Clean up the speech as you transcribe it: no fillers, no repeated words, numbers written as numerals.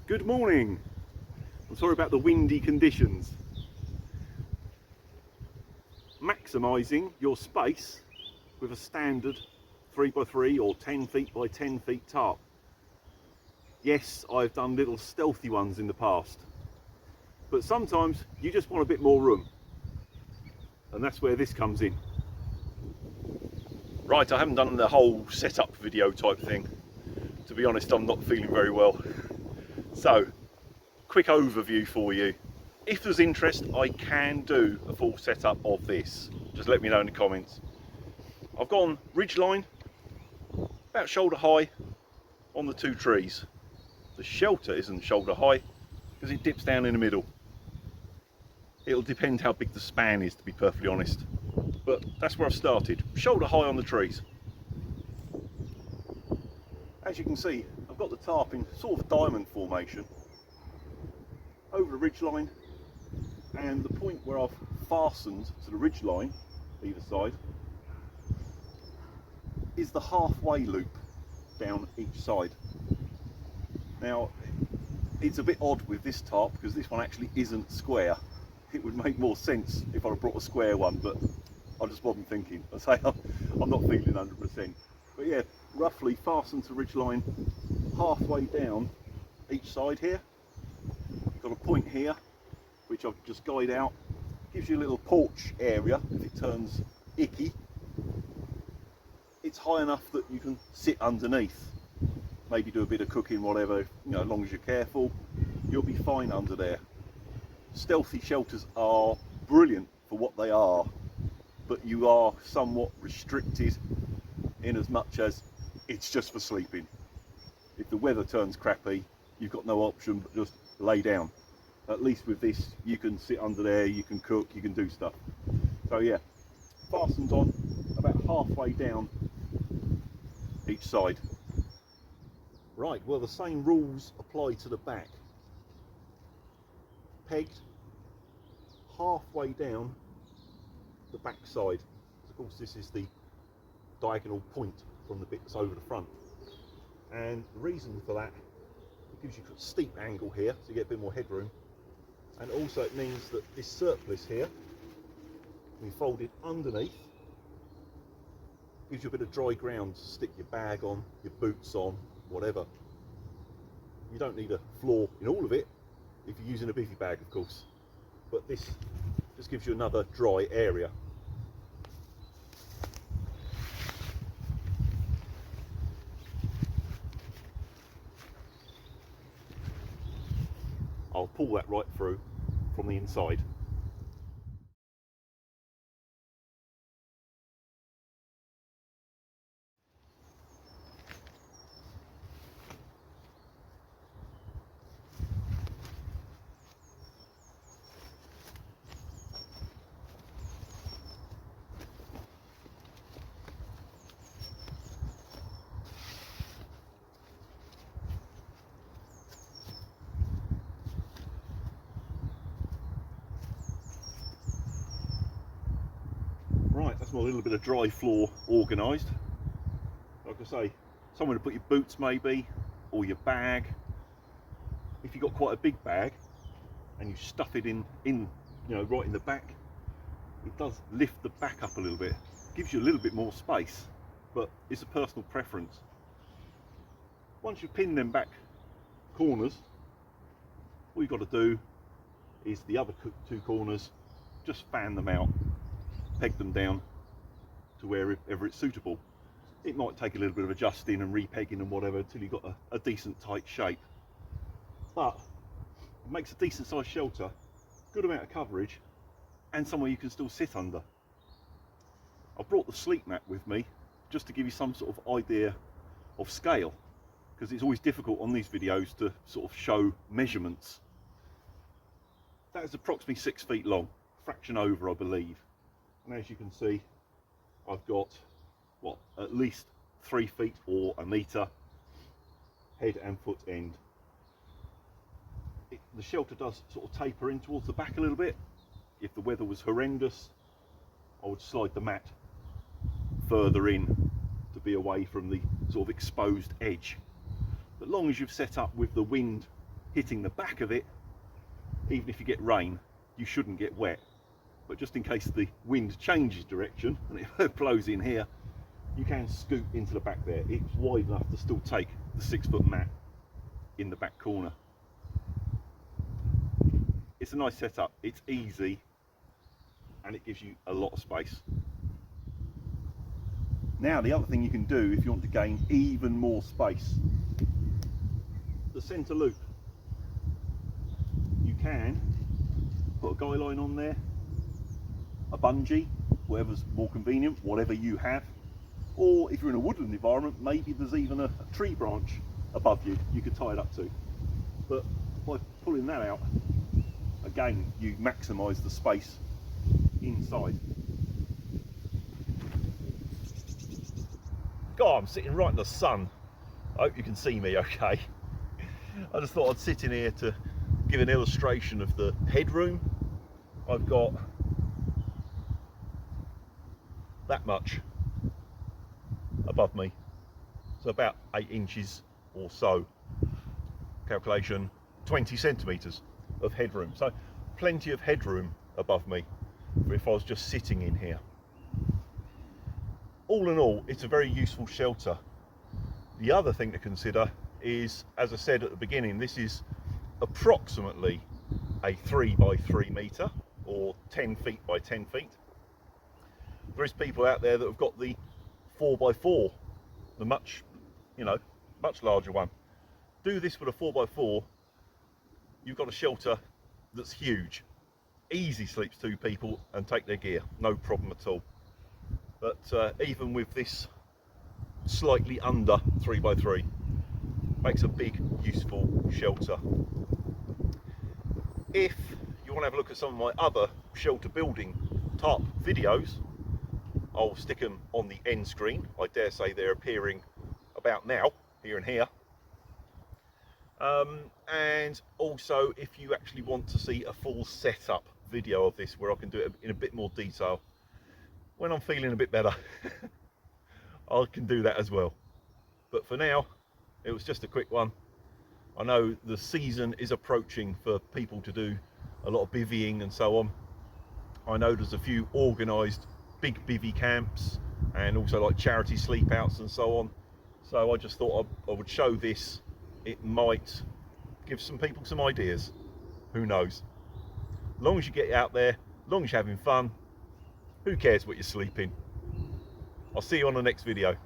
Good morning. I'm sorry about the windy conditions. Maximising your space with a standard 3x3 or 10 feet by 10 feet tarp. Yes, I've done little stealthy ones in the past, but sometimes you just want a bit more room, and that's where this comes in. Right, I haven't done the whole setup video type thing. To be honest, I'm not feeling very well. So, quick overview for you. If there's interest, I can do a full setup of this. Just let me know in the comments. I've gone ridgeline, about shoulder high on the two trees. The shelter isn't shoulder high because it dips down in the middle. It'll depend how big the span is, to be perfectly honest. But that's where I've started. Shoulder high on the trees. As you can see, I've got the tarp in sort of diamond formation over the ridgeline, and the point where I've fastened to the ridgeline either side is the halfway loop down each side. Now, it's a bit odd with this tarp because this one actually isn't square. It would make more sense if I'd have brought a square one, but I just wasn't thinking. I say I'm not feeling 100%. But yeah, roughly fastened to ridgeline halfway down each side here. Got a point here which I've just guyed out. Gives you a little porch area if it turns icky. It's high enough that you can sit underneath, maybe do a bit of cooking, whatever, you know, as long as you're careful, you'll be fine under there. Stealthy shelters are brilliant for what they are, but you are somewhat restricted in as much as it's just for sleeping. If the weather turns crappy, you've got no option but just lay down. At least with this, you can sit under there, you can cook, you can do stuff. So yeah, fastened on about halfway down each side. Right, well, the same rules apply to the back. Pegged halfway down the back side. Of course, this is the diagonal point from the bits over the front. And the reason for that, it gives you a steep angle here, so you get a bit more headroom. And also it means that this surplus here, when you fold it underneath, gives you a bit of dry ground to stick your bag on, your boots on, whatever. You don't need a floor in all of it, if you're using a Bivvy bag, of course. But this just gives you another dry area. I'll pull that right through from the inside. Right, that's my little bit of dry floor organised. Like I say, somewhere to put your boots maybe, or your bag. If you've got quite a big bag and you stuff it in, you know, right in the back, it does lift the back up a little bit. Gives you a little bit more space, but it's a personal preference. Once you pin them back corners, all you've got to do is the other two corners, just fan them out. Peg them down to wherever it's suitable. It might take a little bit of adjusting and repegging and whatever until you've got a decent tight shape, but it makes a decent sized shelter, good amount of coverage, and somewhere you can still sit under. I brought the sleep mat with me just to give you some sort of idea of scale, because it's always difficult on these videos to sort of show measurements. That is approximately 6 feet long, fraction over I believe. And as you can see, I've got, what, at least 3 feet or a metre head and foot end. The shelter does sort of taper in towards the back a little bit. If the weather was horrendous, I would slide the mat further in to be away from the sort of exposed edge. But long as you've set up with the wind hitting the back of it, even if you get rain, you shouldn't get wet. But just in case the wind changes direction and it blows in here, you can scoot into the back there. It's wide enough to still take the 6-foot mat in the back corner. It's a nice setup, it's easy, and it gives you a lot of space. Now the other thing you can do if you want to gain even more space, the centre loop. You can put a guy line on there, a bungee, whatever's more convenient, whatever you have. Or if you're in a woodland environment, maybe there's even a tree branch above you could tie it up to. But by pulling that out, again, you maximise the space inside. God, I'm sitting right in the sun. I hope you can see me okay. I just thought I'd sit in here to give an illustration of the headroom. I've got that much above me, so about 8 inches or so. Calculation 20 centimetres of headroom, so plenty of headroom above me for if I was just sitting in here. All in all, it's a very useful shelter. The other thing to consider is, as I said at the beginning, this is approximately a 3 by 3 metre or 10 feet by 10 feet. There is people out there that have got the 4 by 4, the much larger one. Do this with a 4 by 4, you've got a shelter that's huge. Easy sleeps 2 people and take their gear, no problem at all. But even with this slightly under 3 by 3, makes a big useful shelter. If you want to have a look at some of my other shelter building tarp videos, I'll stick them on the end screen. I dare say they're appearing about now, here and here. And also, if you actually want to see a full setup video of this where I can do it in a bit more detail, when I'm feeling a bit better, I can do that as well. But for now, it was just a quick one. I know the season is approaching for people to do a lot of bivvying and so on. I know there's a few organised big bivvy camps and also like charity sleep outs and so on. So I just thought I would show this. It might give some people some ideas. Who knows? As long as you get out there, as long as you're having fun, who cares what you're sleeping? I'll see you on the next video.